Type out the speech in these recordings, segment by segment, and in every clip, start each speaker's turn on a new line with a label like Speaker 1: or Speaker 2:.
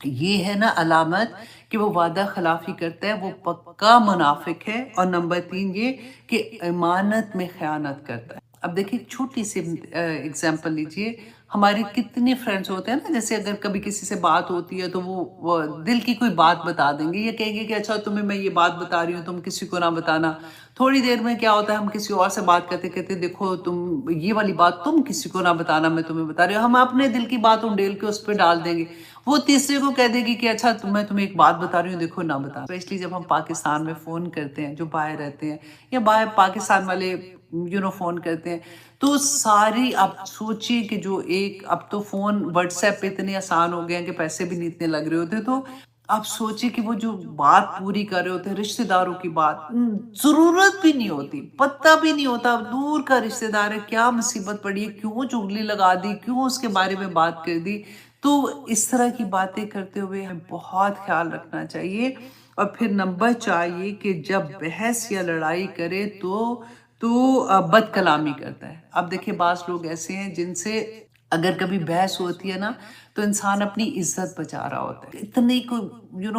Speaker 1: یہ ہے نا علامت کہ وہ وعدہ خلافی کرتا ہے، وہ پکا منافق ہے۔ اور نمبر 3 یہ کہ امانت میں خیانت کرتا ہے۔ اب دیکھیں چھوٹی سی اگزامپل لیجئے، ہمارے کتنے فرینڈس ہوتے ہیں نا، جیسے اگر کبھی کسی سے بات ہوتی ہے تو وہ دل کی کوئی بات بتا دیں گے، یہ کہیں گے کہ اچھا تمہیں میں یہ بات بتا رہی ہوں، تم کسی کو نہ بتانا۔ تھوڑی دیر میں کیا ہوتا ہے، ہم کسی اور سے بات کرتے کہتے دیکھو تم یہ والی بات تم کسی کو نہ بتانا، میں تمہیں بتا رہی ہوں، ہم اپنے دل کی بات انڈیل کے اس پہ ڈال دیں گے۔ وہ تیسرے کو کہہ دے گی کہ اچھا میں تمہیں ایک بات بتا رہی ہوں، دیکھو نہ بتا۔ اسپیشلی جب ہم پاکستان میں فون کرتے ہیں، جو باہر رہتے ہیں یا باہر پاکستان والے فون کرتے ہیں، تو ساری آپ سوچیے کہ جو ایک اب تو فون واٹس ایپ پہ اتنے آسان ہو گئے ہیں کہ پیسے بھی نہیں اتنے لگ رہے ہوتے، تو آپ سوچیے کہ وہ جو بات پوری کر رہے ہوتے ہیں رشتہ داروں کی بات، ضرورت بھی نہیں ہوتی، پتہ بھی نہیں ہوتا دور کا رشتہ دار ہے، کیا مصیبت پڑی ہے، کیوں چغلی لگا دی، کیوں اس کے بارے میں بات کر دی۔ تو اس طرح کی باتیں کرتے ہوئے ہمیں بہت خیال رکھنا چاہیے۔ اور پھر نمبر چاہیے کہ جب بحث یا لڑائی کرے تو بد کلامی کرتا ہے۔ اب دیکھیں بعض لوگ ایسے ہیں جن سے اگر کبھی بحث ہوتی ہے نا تو انسان اپنی عزت بچا رہا ہوتا ہے، اتنی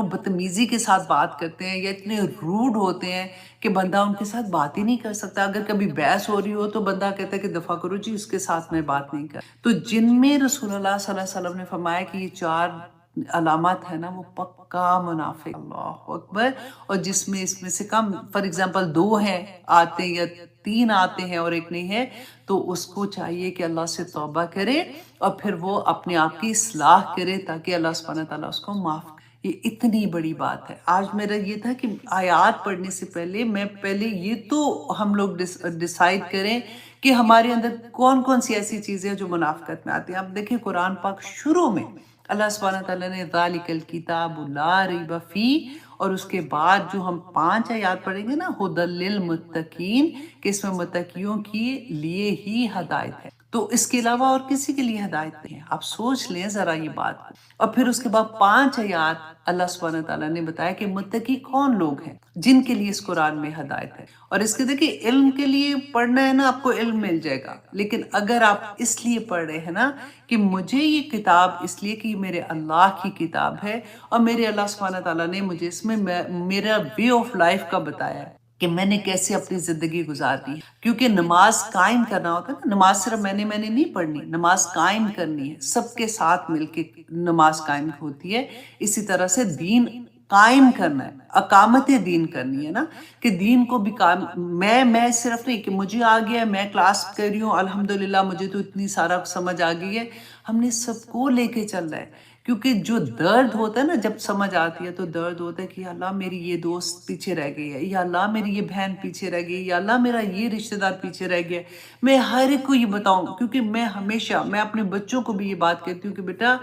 Speaker 1: بدتمیزی کے ساتھ بات کرتے ہیں یا اتنے روڈ ہوتے ہیں کہ بندہ ان کے ساتھ بات ہی نہیں کر سکتا۔ اگر کبھی بحث ہو رہی ہو تو بندہ کہتا ہے کہ دفع کرو جی، اس کے ساتھ میں بات نہیں کر۔ تو جن میں رسول اللہ صلی اللہ علیہ وسلم نے فرمایا کہ یہ 4 علامات ہے نا، وہ پکا منافق، اللہ اکبر۔ اور اس میں سے کم فار ایگزامپل 2 ہیں آتے یا 3 آتے ہیں اور ایک نہیں ہے، تو اس کو چاہیے کہ اللہ سے توبہ کرے اور پھر وہ اپنے آپ کی اصلاح کرے تاکہ اللہ سبحانہ تعالیٰ اس کو معاف کرے۔ یہ اتنی بڑی بات ہے۔ آج میرا یہ تھا کہ آیات پڑھنے سے پہلے میں یہ تو ہم لوگ ڈیسائیڈ کریں کہ ہمارے اندر کون کون سی ایسی چیزیں ہیں جو منافقت میں آتی ہیں۔ اب دیکھیں قرآن پاک شروع میں اللہ سبحانہ تعالیٰ نے ذالک الکتاب لا ریب فیہ، اور اس کے بعد جو ہم 5 آیات پڑھیں گے نا، ھدی للمتقین، کہ اس میں متقیوں کے لیے ہی ہدایت ہے، تو اس کے علاوہ اور کسی کے لیے ہدایت نہیں ہے۔ آپ سوچ لیں ذرا یہ بات۔ اور پھر اس کے بعد 5 آیات اللہ سبحانہ تعالیٰ نے بتایا کہ متقی کون لوگ ہیں جن کے لیے اس قرآن میں ہدایت ہے۔ اور اس کے دیکھیں علم کے لیے پڑھنا ہے نا، آپ کو علم مل جائے گا، لیکن اگر آپ اس لیے پڑھ رہے ہیں نا کہ مجھے یہ کتاب اس لیے کہ یہ میرے اللہ کی کتاب ہے اور میرے اللہ سبحانہ تعالیٰ نے مجھے اس میں میرا وے آف لائف کا بتایا ہے کہ میں نے کیسے اپنی زندگی گزارنی ہے، کیونکہ نماز قائم کرنا ہوتا ہے نا، نماز صرف میں نے نہیں پڑھنی، نماز قائم کرنی ہے، سب کے ساتھ مل کے نماز قائم ہوتی ہے۔ اسی طرح سے دین قائم کرنا ہے، اقامت دین کرنی ہے نا، کہ دین کو بھی قائم، میں صرف نہیں کہ مجھے آ گیا ہے، میں کلاس کر رہی ہوں الحمدللہ مجھے تو اتنی سارا سمجھ آ گئی ہے، ہم نے سب کو لے کے چل رہا ہے۔ کیونکہ جو درد ہوتا ہے نا جب سمجھ آتی ہے، تو درد ہوتا ہے کہ یا اللہ میری یہ دوست پیچھے رہ گئی ہے، یا اللہ میری یہ بہن پیچھے رہ گئی، یا اللہ میرا یہ رشتہ دار پیچھے رہ گیا۔ میں ہر ایک کو یہ بتاؤں، کیونکہ میں ہمیشہ اپنے بچوں کو بھی یہ بات کہتی ہوں کہ بیٹا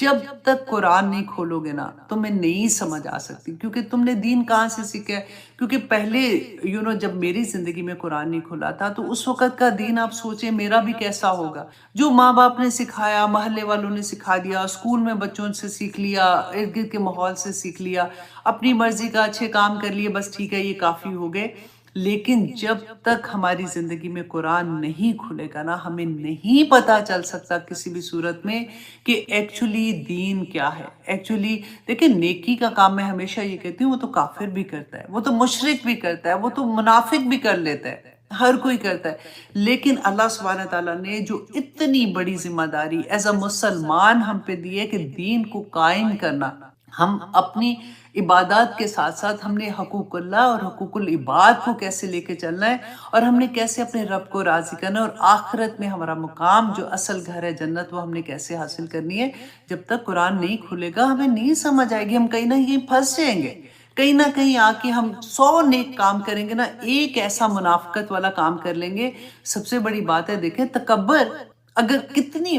Speaker 1: جب تک قرآن نہیں کھولو گے نا تمہیں نہیں سمجھ آ سکتی، کیونکہ تم نے دین کہاں سے سیکھا ہے۔ کیونکہ پہلے جب میری زندگی میں قرآن نہیں کھلا تھا تو اس وقت کا دین آپ سوچیں میرا بھی کیسا ہوگا۔ جو ماں باپ نے سکھایا، محلے والوں نے سکھا دیا، اسکول میں بچوں سے سیکھ لیا، ارد گرد کے ماحول سے سیکھ لیا، اپنی مرضی کا اچھے کام کر لیے، بس ٹھیک ہے یہ کافی ہو گئے۔ لیکن جب تک ہماری زندگی میں قرآن نہیں کھلے گا نا، ہمیں نہیں پتا چل سکتا کسی بھی صورت میں کہ ایکچولی دین کیا ہے۔ ایکچولی دیکھیں نیکی کا کام میں ہمیشہ یہ کہتی ہوں وہ تو کافر بھی کرتا ہے، وہ تو مشرک بھی کرتا ہے، وہ تو منافق بھی کر لیتا ہے، ہر کوئی کرتا ہے۔ لیکن اللہ سبحانہ تعالیٰ نے جو اتنی بڑی ذمہ داری ایز اے مسلمان ہم پہ دی ہے کہ دین کو قائم کرنا، ہم اپنی عبادات کے ساتھ ساتھ ہم نے حقوق اللہ اور حقوق العباد کو کیسے لے کے چلنا ہے، اور ہم نے کیسے اپنے رب کو راضی کرنا ہے، اور آخرت میں ہمارا مقام جو اصل گھر ہے جنت، وہ ہم نے کیسے حاصل کرنی ہے۔ جب تک قرآن نہیں کھلے گا ہمیں نہیں سمجھ آئے گی، ہم کہیں نہ کہیں پھنس جائیں گے، کہیں نہ کہیں آ کے ہم 100 نیک کام کریں گے نا، ایک ایسا منافقت والا کام کر لیں گے۔ سب سے بڑی بات ہے دیکھیں تکبر، اگر کتنی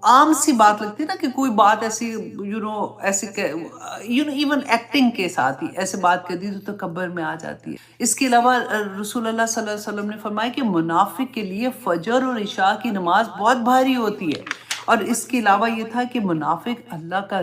Speaker 1: عام سی بات لگتی ہے نا کہ کوئی بات ایسی ایسے ایون ایکٹنگ کے ساتھ ہی ایسے بات کر دی تو تکبر میں آ جاتی ہے۔ اس کے علاوہ رسول اللہ صلی اللہ علیہ وسلم نے فرمایا کہ منافق کے لیے فجر اور عشاء کی نماز بہت بھاری ہوتی ہے، اور اس کے علاوہ یہ تھا کہ منافق اللہ کا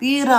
Speaker 1: 13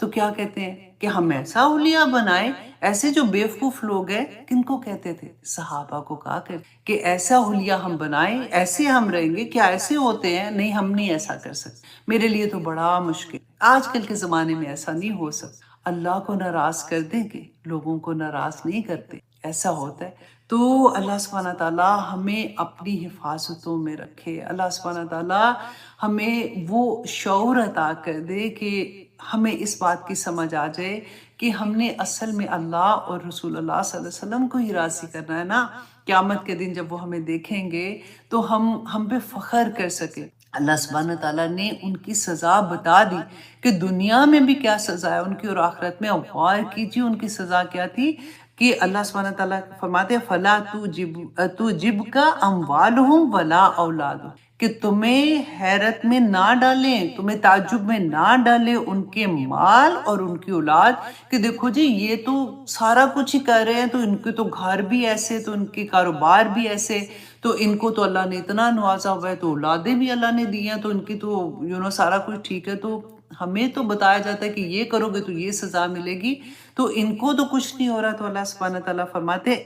Speaker 1: تو کیا کہتے ہیں کہ ہم ایسا اولیاء بنائیں، ایسے جو بیوقوف لوگ ہیں، کن کو کہتے تھے؟ صحابہ کو کہا کہ ایسا اولیاء ہم بنائیں، ایسے ہم رہیں گے، کیا ایسے ہوتے ہیں؟ نہیں، ہم نہیں ایسا کر سکتے، میرے لیے تو بڑا مشکل، آج کل کے زمانے میں ایسا نہیں ہو سکتا۔ اللہ کو ناراض کر دیں گے، لوگوں کو ناراض نہیں کرتے، ایسا ہوتا ہے۔ تو اللہ سبحانہ تعالیٰ ہمیں اپنی حفاظتوں میں رکھے، اللہ سبحانہ تعالیٰ ہمیں وہ شعور عطا کر دے کہ ہمیں اس بات کی سمجھ آ جائے کہ ہم نے اصل میں اللہ اور رسول اللہ صلی اللہ علیہ وسلم کو ہی راضی کرنا ہے نا۔ قیامت کے دن جب وہ ہمیں دیکھیں گے تو ہم پہ فخر کر سکے۔ اللہ سبحانہ تعالیٰ نے ان کی سزا بتا دی کہ دنیا میں بھی کیا سزا ہے ان کی، اور آخرت میں غور کیجیے ان کی سزا کیا تھی کہ اللہ سبحانہ تعالیٰ فرماتے ہیں فَلَا تُعْجِبْكَ أَمْوَالُهُمْ وَلَا أَوْلَادُهُمْ، کہ تمہیں حیرت میں نہ ڈالیں، تمہیں تعجب میں نہ ڈالیں ان کے مال اور ان کی اولاد، کہ دیکھو جی یہ تو سارا کچھ ہی کر رہے ہیں، تو ان کے تو گھر بھی ایسے، تو ان کے کاروبار بھی ایسے، تو ان کو تو اللہ نے اتنا نوازا ہوا ہے، تو اولادیں بھی اللہ نے دی ہیں، تو ان کی تو سارا کچھ ٹھیک ہے۔ تو ہمیں تو بتایا جاتا ہے کہ یہ کرو گے تو یہ سزا ملے گی، تو ان کو تو کچھ نہیں ہو رہا۔ تو اللہ سبحانہ تعالیٰ فرماتے ہیں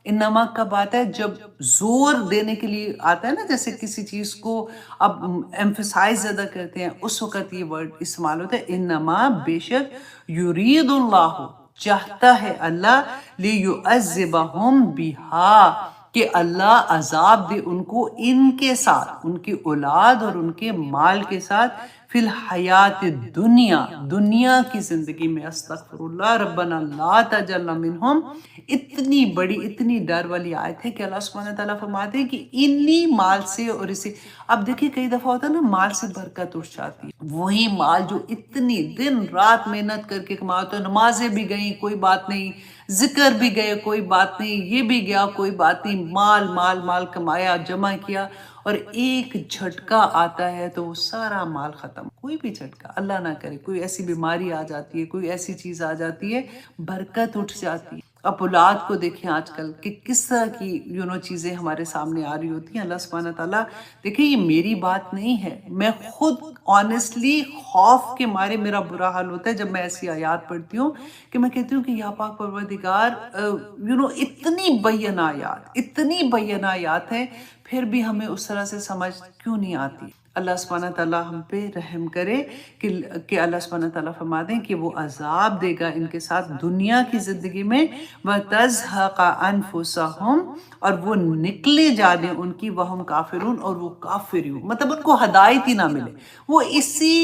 Speaker 1: انما کب آتا ہے؟ جب زور دینے کے لیے آتا ہے نا، جیسے کسی چیز کو اب ایمفسائز زیادہ کرتے ہیں، اس وقت یہ ورڈ استعمال ہوتا ہے انما، بے شک، یرید اللہ، چاہتا ہے اللہ، لیعذبہم بہا، کہ اللہ عذاب دے ان کو ان کے ساتھ، ان کی اولاد اور ان کے مال کے ساتھ، فی الحیات دنیا کی زندگی میں۔ استغفر اللہ، ربنا لا تجعلنا منہم۔ اتنی بڑی، اتنی ڈر والی آیت ہے کہ اللہ سبحانہ تعالیٰ فرماتے ہیں کہ انہی مال سے اور اسے، اب دیکھیے کئی دفعہ ہوتا ہے نا مال سے برکت اٹھ جاتی ہے، وہی مال جو اتنی دن رات محنت کر کے کمایا ہوتا ہے، نمازیں بھی گئیں کوئی بات نہیں، ذکر بھی گئے کوئی بات نہیں، یہ بھی گیا کوئی بات نہیں، مال مال مال کمایا، جمع کیا، اور ایک جھٹکا آتا ہے تو وہ سارا مال ختم۔ کوئی بھی جھٹکا، اللہ نہ کرے، کوئی ایسی بیماری آ جاتی ہے، کوئی ایسی چیز آ جاتی ہے، برکت اٹھ جاتی ہے۔ اب اولاد کو دیکھیں آج کل کہ کس طرح کی چیزیں ہمارے سامنے آ رہی ہوتی ہیں۔ اللہ سبحانہ تعالیٰ، دیکھیں یہ میری بات نہیں ہے، میں خود آنیسٹلی خوف کے مارے میرا برا حال ہوتا ہے جب میں ایسی آیات پڑھتی ہوں کہ میں کہتی ہوں کہ یا پاک پروردگار، اتنی بینہ آیات ہیں، پھر بھی ہمیں اس طرح سے سمجھ کیوں نہیں آتی؟ اللہ سبحانہ تعالیٰ ہم پہ رحم کرے کہ اللہ سبحانہ تعالیٰ فرما دیں کہ وہ عذاب دے گا ان کے ساتھ دنیا کی زندگی میں، وَتَزْهَقَ أَنفُسَهُمْ، اور وہ نکلے جانے ان کی، وَهُمْ کافرون، اور وہ کافر ہوں، مطلب ان کو ہدایت ہی نہ ملے، وہ اسی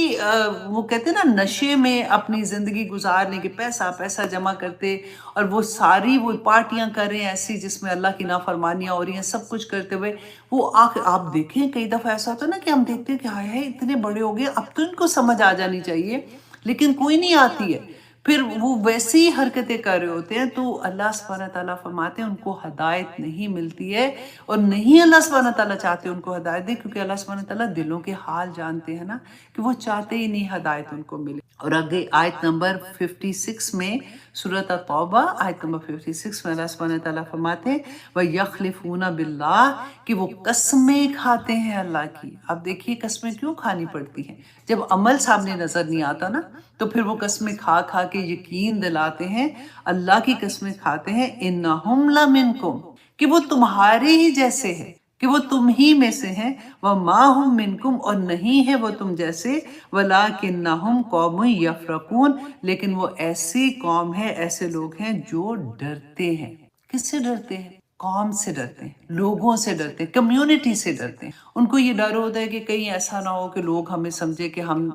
Speaker 1: وہ کہتے ہیں نا نشے میں اپنی زندگی گزارنے کے، پیسہ جمع کرتے، اور وہ ساری وہ پارٹیاں کر رہے ہیں ایسی جس میں اللہ کی نافرمانیاں ہو رہی ہیں، سب کچھ کرتے ہوئے وہ آپ دیکھیں کئی دفعہ ایسا ہوتا ہے نا کہ ہم دیکھتے ہیں کہ ہائے ہائے اتنے بڑے ہو گئے، اب تو ان کو سمجھ آ جانی چاہیے، لیکن کوئی نہیں آتی ہے، پھر وہ ویسی ہی حرکتیں کر رہے ہوتے ہیں۔ تو اللہ سبحانہ تعالیٰ فرماتے ہیں ان کو ہدایت نہیں ملتی ہے، اور نہیں اللہ سبحانہ تعالیٰ چاہتے ان کو ہدایت دے، کیونکہ اللہ سبحانہ تعالیٰ دلوں کے حال جانتے ہیں نا، کہ وہ چاہتے ہی نہیں ہدایت ان کو ملے۔ اور آگے آیت نمبر 56 میں، سورۃ توبہ آیت نمبر 56 میں اللہ سبحانہ تعالیٰ فرماتے ہیں وَيَخْلِفُونَ بِاللَّهِ، کہ وہ قسمیں کھاتے ہیں اللہ کی۔ اب دیکھیے قسمیں کیوں کھانی پڑتی ہیں؟ جب عمل سامنے نظر نہیں آتا نا، تو پھر وہ قسمیں کھا کھا کے یقین دلاتے ہیں، اللہ کی قسمیں کھاتے ہیں اِنَّهُمْ لَمِنْكُمْ، کہ وہ تمہارے ہی جیسے ہیں، کہ وہ تم ہی میں سے ہیں، وَمَا هُمْ مِنْكُمْ، اور نہیں ہے وہ تم جیسے، وَلَٰكِنَّهُمْ قَوْمٌ يَفْرَقُونَ، لیکن وہ ایسی قوم ہے، ایسے لوگ ہیں جو ڈرتے ہیں۔ کس سے ڈرتے ہیں؟ قوم سے ڈرتے ہیں، لوگوں سے ڈرتے ہیں، کمیونٹی سے ڈرتے ہیں۔ ان کو یہ ڈر ہوتا ہے کہ کہیں ایسا نہ ہو کہ لوگ ہمیں سمجھے کہ ہم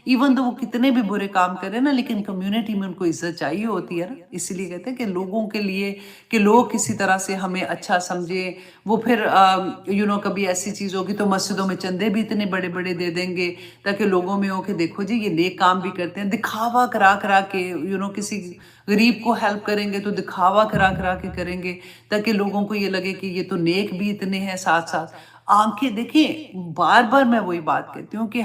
Speaker 1: ایون تو وہ کتنے بھی برے کام کریں نا، لیکن کمیونٹی میں ان کو عزت چاہیے ہوتی ہے نا، اسی لیے کہتے ہیں کہ لوگوں کے لیے، کہ لوگ کسی طرح سے ہمیں اچھا سمجھے، وہ پھر کبھی ایسی چیز ہوگی تو مسجدوں میں چندے بھی اتنے بڑے بڑے دے دیں گے تاکہ لوگوں میں ہو کہ دیکھو جی یہ نیک کام بھی کرتے ہیں، دکھاوا کرا کرا کے کسی غریب کو ہیلپ کریں گے تو دکھاوا کرا کرا کے کریں گے تاکہ لوگوں کو یہ لگے کہ یہ تو نیک بھی اتنے ہیں ساتھ ساتھ۔ آنکھیں دیکھیں، بار بار میں وہی بات کہتی ہوں کہ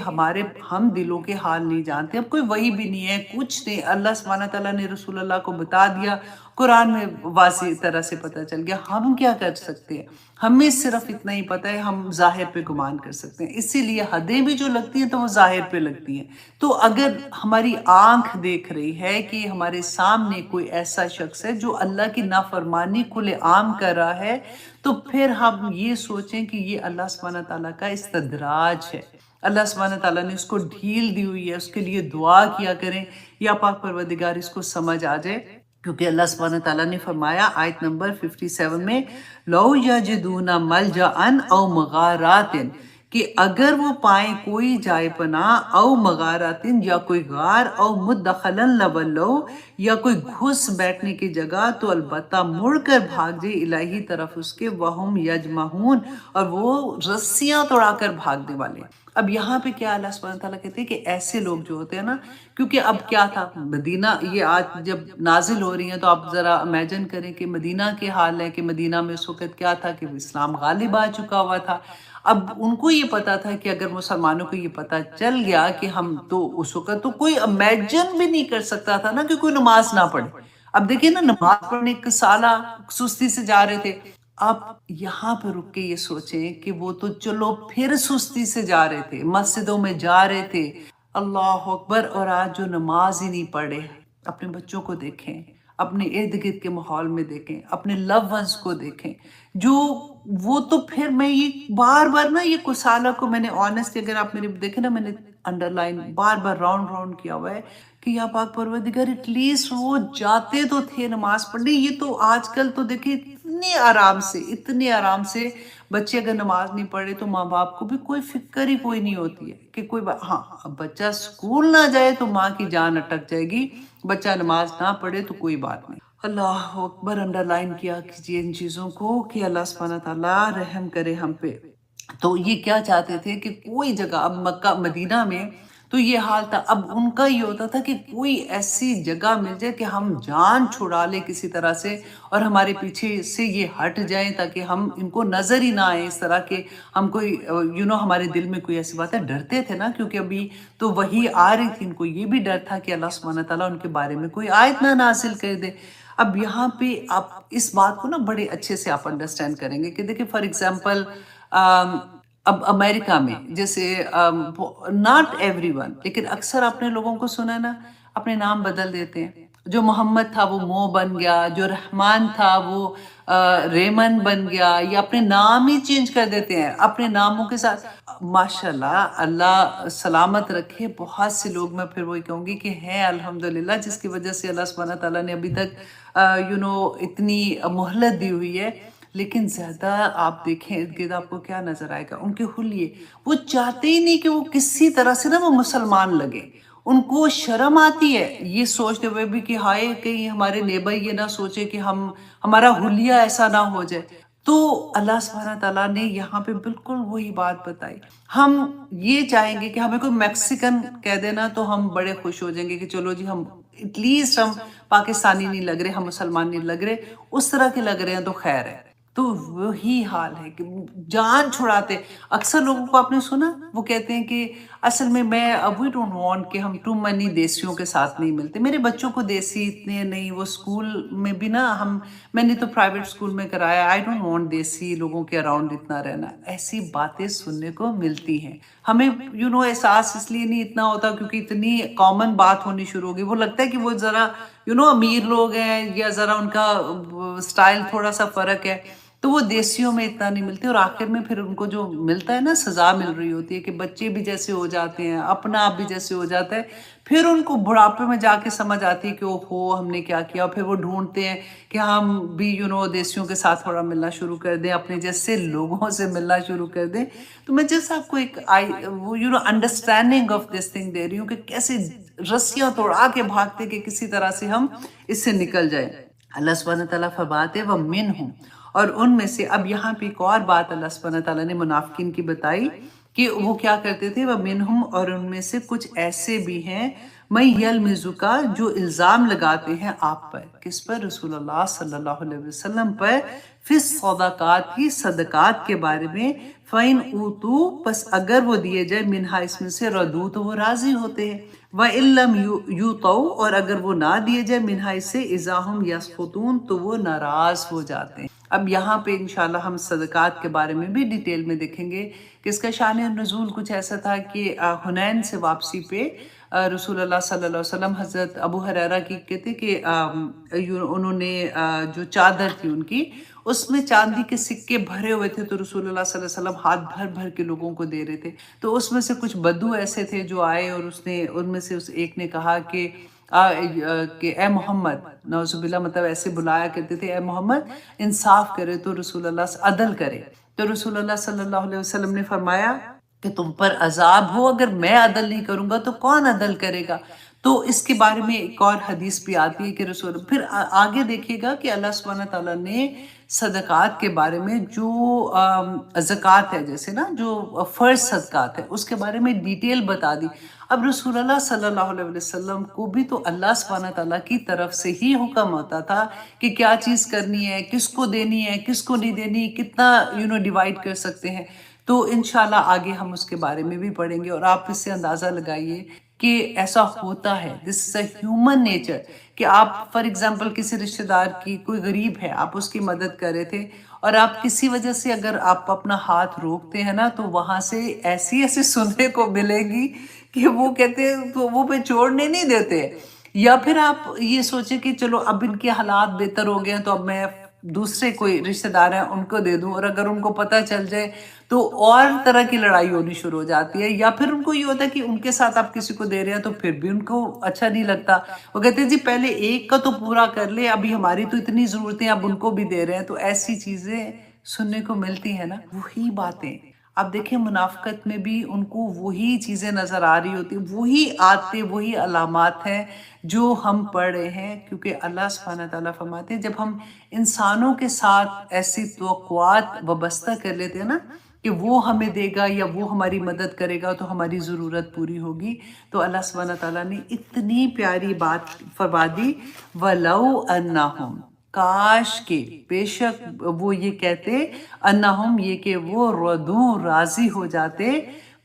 Speaker 1: ہم دلوں کے حال نہیں جانتے، اب کوئی وہی بھی نہیں ہے، کچھ نہیں، اللہ سبحانہ تعالیٰ نے رسول اللہ کو بتا دیا، قرآن میں واضح طرح سے پتہ چل گیا. ہم کیا کر سکتے ہیں؟ ہمیں صرف اتنا ہی پتہ ہے، ہم ظاہر پہ گمان کر سکتے ہیں. اسی لیے حدیں بھی جو لگتی ہیں تو وہ ظاہر پہ لگتی ہیں. تو اگر ہماری آنکھ دیکھ رہی ہے کہ ہمارے سامنے کوئی ایسا شخص ہے جو اللہ کی نافرمانی کھلے عام کر رہا ہے، تو پھر ہم یہ سوچیں کہ یہ اللہ سبحانہ تعالیٰ کا استدراج ہے. اللہ سبحانہ تعالیٰ نے اس کو ڈھیل دی ہوئی ہے. اس کے لیے دعا کیا کریں یا پاک پروردگار اس کو سمجھ آ جائے. کیونکہ اللہ سبحانہ تعالیٰ نے فرمایا آیت نمبر 57 میں، لو یجدون ملجأ او مغارات، کہ اگر وہ پائیں کوئی جائے پناہ، او مغارات یا کوئی غار، او مدخلا لولو یا کوئی گھس بیٹھنے کی جگہ، تو البتہ مڑ کر بھاگ جائے الہی طرف اس کے، وہم یجمعون، اور وہ رسیاں توڑا کر بھاگنے والے. اب یہاں پہ کیا اللہ سبحانہ تعالیٰ کہتے ہیں کہ ایسے لوگ جو ہوتے ہیں نا، کیونکہ اب کیا تھا مدینہ، یہ آج جب نازل ہو رہی ہیں تو آپ ذرا امیجن کریں کہ مدینہ کے حال ہے، کہ مدینہ میں اس وقت کیا تھا کہ اسلام غالب آ چکا ہوا تھا. اب ان کو یہ پتا تھا کہ اگر مسلمانوں کو یہ پتا چل گیا کہ ہم تو اس وقت تو کوئی امیجن بھی نہیں کر سکتا تھا نا کہ کوئی نماز نہ پڑھے. اب دیکھیں نا، نماز پڑھنے ایک سالہ سستی سے جا رہے تھے. اب یہاں پہ رک کے یہ سوچیں کہ وہ تو چلو پھر سستی سے جا رہے تھے، مسجدوں میں جا رہے تھے، اللہ اکبر، اور آج جو نماز ہی نہیں پڑھے. اپنے بچوں کو دیکھیں، اپنے ارد گرد کے ماحول میں دیکھیں، اپنے لو ونس کو دیکھیں، جو وہ تو پھر میں یہ بار بار نا، یہ کسالہ کو میں نے آنیسٹلی، اگر آپ میرے دیکھیں نا، میں نے انڈر لائن بار بار راؤنڈ راؤنڈ کیا ہوا ہے کہ یا پاک پروردگار ایٹ لیسٹ وہ جاتے تو تھے نماز پڑھنے. یہ تو آج کل تو دیکھیں اتنے آرام سے بچے اگر نماز نہیں پڑھے تو ماں باپ کو بھی کوئی فکر ہی کوئی نہیں ہوتی ہے کہ کوئی ہاں بچہ اسکول نہ جائے تو ماں کی جان اٹک جائے گی، بچہ نماز نہ پڑھے تو کوئی بات نہیں. اللہ اکبر، انڈر لائن کیا کیجیے ان چیزوں کو کہ اللہ سبحانہ تعالیٰ رحم کرے ہم پہ. تو یہ کیا چاہتے تھے کہ کوئی جگہ، اب مکہ مدینہ میں تو یہ حال تھا. اب ان کا یہ ہوتا تھا کہ کوئی ایسی جگہ مل جائے کہ ہم جان چھڑا لیں کسی طرح سے، اور ہمارے پیچھے سے یہ ہٹ جائیں تاکہ ہم ان کو نظر ہی نہ آئے اس طرح کہ ہم کوئی ہمارے دل میں کوئی ایسی بات ہے. ڈرتے تھے نا، کیونکہ ابھی تو وہی آ رہی تھی، ان کو یہ بھی ڈر تھا کہ اللہ سبحانہ تعالیٰ ان کے بارے میں کوئی آیت نہ نازل کر دے. اب یہاں پہ آپ اس بات کو نا بڑے اچھے سے آپ انڈرسٹینڈ کریں گے کہ دیکھیں فار ایگزامپل اب امریکہ میں جیسے ناٹ ایوری ون، لیکن اکثر آپ نے لوگوں کو سنا نا، اپنے نام بدل دیتے ہیں. جو محمد تھا وہ مو بن گیا، جو رحمان تھا وہ ریمن بن گیا، یا اپنے نام ہی چینج کر دیتے ہیں اپنے ناموں کے ساتھ. ماشاءاللہ، اللہ سلامت رکھے. بہت سے لوگ، میں پھر وہی کہوں گی کہ ہیں الحمدللہ، جس کی وجہ سے اللہ سبحانہ تعالیٰ نے ابھی تک اتنی مہلت دی ہوئی ہے. لیکن زیادہ آپ دیکھیں ارد گرد آپ کو کیا نظر آئے گا، ان کے حلیے، وہ چاہتے ہی نہیں کہ وہ کسی طرح سے نا وہ مسلمان لگے. ان کو شرم آتی ہے یہ سوچتے ہوئے بھی کہ ہائے کہیں ہمارے نیبر یہ نہ سوچے کہ ہمارا حلیہ ایسا نہ ہو جائے. تو اللہ سبحانہ تعالیٰ نے یہاں پہ بالکل وہی بات بتائی. ہم یہ چاہیں گے کہ ہمیں کوئی میکسیکن کہہ دینا تو ہم بڑے خوش ہو جائیں گے کہ چلو جی، ہم ایٹ لیسٹ ہم پاکستانی نہیں لگ رہے، ہم مسلمان نہیں لگ رہے، اس طرح کے لگ رہے ہیں تو خیر ہے. تو وہی حال ہے کہ جان چھڑاتے. اکثر لوگوں کو آپ نے سنا وہ کہتے ہیں کہ اصل میں وی ڈونٹ وانٹ کہ ہم ٹو منی دیسیوں کے ساتھ نہیں ملتے. میرے بچوں کو دیسی اتنے نہیں، وہ اسکول میں بھی نا میں نے تو پرائیویٹ اسکول میں کرایا، آئی ڈونٹ وانٹ دیسی لوگوں کے اراؤنڈ اتنا رہنا. ایسی باتیں سننے کو ملتی ہیں. ہمیں احساس اس لیے نہیں اتنا ہوتا کیونکہ اتنی کامن بات ہونی شروع ہوگی. وہ لگتا ہے کہ وہ ذرا امیر لوگ ہیں یا ذرا ان کا سٹائل تھوڑا سا فرق ہے، تو وہ دیسیوں میں اتنا نہیں ملتے. اور آخر میں پھر ان کو جو ملتا ہے نا، سزا مل رہی ہوتی ہے کہ بچے بھی جیسے ہو جاتے ہیں، اپنا آپ بھی جیسے ہو جاتا ہے. پھر ان کو بڑھاپے میں جا کے سمجھ آتی ہے کہ ہم نے کیا کیا. پھر وہ ڈھونڈتے ہیں کہ ہم بھی دیسیوں کے ساتھ تھوڑا ملنا شروع کر دیں، اپنے جیسے لوگوں سے ملنا شروع کر دیں. تو میں جیسے آپ کو ایک understanding of this thing they رہی ہوں کہ کیسے رسیاں توڑا کے بھاگتے کہ کسی طرح سے ہم اس سے نکل جائیں. اللہ سبحانہ تعالیٰ فرماتے وَمِنْهُمْ، اور ان میں سے. اب یہاں پہ ایک اور بات اللہ سبحانہ تعالیٰ نے منافقین کی بتائی کہ وہ کیا کرتے تھے. وَمِنْهُمْ، اور ان میں سے کچھ ایسے بھی ہیں میں یلمزکا جو الزام لگاتے ہیں آپ پر، کس پر؟ رسول اللہ صلی اللہ علیہ وسلم پر، فی الصدقات ہی صدقات کے بارے میں، فَإِنْ أُوتُوا پس اگر وہ دیے جائے منہا اس میں سے، ردو تو وہ راضی ہوتے ہیں، وَإِن لَمْ يُؤْتَوْا اور اگر وہ نہ دیے جائے منہا اس سے، اِذَا هُمْ يَسْخَطُونَ تو وہ ناراض ہو جاتے ہیں۔ اب یہاں پہ انشاءاللہ ہم صدقات کے بارے میں بھی ڈیٹیل میں دیکھیں گے کہ اس کا شان نزول کچھ ایسا تھا کہ حنین سے واپسی پہ رسول اللہ صلی اللہ علیہ وسلم حضرت ابو ہریرہ کی کہتے کہ انہوں نے جو چادر تھی ان کی، اس میں چاندی کے سکے بھرے ہوئے تھے، تو رسول اللہ صلی اللہ علیہ وسلم ہاتھ بھر بھر کے لوگوں کو دے رہے تھے، تو اس میں سے کچھ بدو ایسے تھے جو آئے اور ان میں سے ایک نے کہا کہ اے محمد، نعوذ باللہ مطلب ایسے بلایا کرتے تھے، اے محمد انصاف کرے، تو رسول اللہ سے عدل کرے، تو رسول اللہ صلی اللہ علیہ وسلم نے فرمایا کہ تم پر عذاب ہو اگر میں عدل نہیں کروں گا تو کون عدل کرے گا؟ تو اس کے بارے میں ایک اور حدیث بھی آتی ہے کہ رسول، پھر آگے دیکھیے گا کہ اللہ سبحانہ تعالیٰ نے صدقات کے بارے میں جو زکوٰۃ ہے، جیسے نا جو فرض صدقات ہے، اس کے بارے میں ڈیٹیل بتا دی۔ اب رسول اللہ صلی اللہ علیہ وسلم کو بھی تو اللہ سبحانہ تعالیٰ کی طرف سے ہی حکم ہوتا تھا کہ کیا چیز کرنی ہے، کس کو دینی ہے، کس کو نہیں دینی، کتنا ڈیوائڈ کر سکتے ہیں۔ تو انشاءاللہ آگے ہم اس کے بارے میں بھی پڑھیں گے، اور آپ اس سے اندازہ لگائیے کہ ایسا ہوتا ہے، دس از اے ہیومن نیچر، کہ آپ فار ایگزامپل کسی رشتہ دار کی، کوئی غریب ہے، آپ اس کی مدد کر رہے تھے، اور آپ کسی وجہ سے اگر آپ اپنا ہاتھ روکتے ہیں نا، تو وہاں سے ایسی سننے کو ملے گی کہ وہ کہتے ہیں تو وہ پہ چھوڑنے نہیں دیتے، یا پھر آپ یہ سوچیں کہ چلو اب ان کے حالات بہتر ہو گئے ہیں تو اب میں دوسرے کوئی رشتہ دار ہیں ان کو دے دوں، اور اگر ان کو پتہ چل جائے تو اور طرح کی لڑائی ہونی شروع ہو جاتی ہے، یا پھر ان کو یہ ہوتا ہے کہ ان کے ساتھ آپ کسی کو دے رہے ہیں تو پھر بھی ان کو اچھا نہیں لگتا، وہ کہتے ہیں جی پہلے ایک کا تو پورا کر لے، ابھی ہماری تو اتنی ضرورتیں اب ان کو بھی دے رہے ہیں، تو ایسی چیزیں سننے کو ملتی ہیں نا، وہی باتیں اب دیکھیں منافقت میں بھی ان کو وہی چیزیں نظر آ رہی ہوتی، وہی آتے، وہی علامات ہیں جو ہم پڑھ رہے ہیں، کیونکہ اللہ سبحانہ تعالیٰ فرماتے ہیں جب ہم انسانوں کے ساتھ ایسی توقعات وابستہ کر لیتے ہیں نا کہ وہ ہمیں دے گا یا وہ ہماری مدد کرے گا تو ہماری ضرورت پوری ہوگی، تو اللہ سبحانہ تعالیٰ نے اتنی پیاری بات فرما دی، وَلَوْ أَنَّهُمْ کاش کے، بے شک وہ یہ کہتے، انہم یہ کہ وہ ردو راضی ہو جاتے،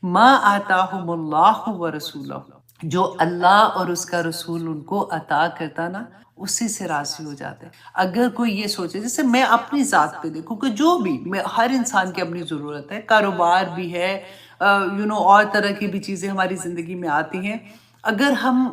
Speaker 1: ما آتاہم اللہ ورسولہ جو اللہ اور اس کا رسول ان کو عطا کرتا نا، اسی سے راضی ہو جاتے۔ اگر کوئی یہ سوچے، جیسے میں اپنی ذات پہ دیکھوں کہ جو بھی ہر انسان کی اپنی ضرورت ہے، کاروبار بھی ہے، اور طرح کی بھی چیزیں ہماری زندگی میں آتی ہیں، اگر ہم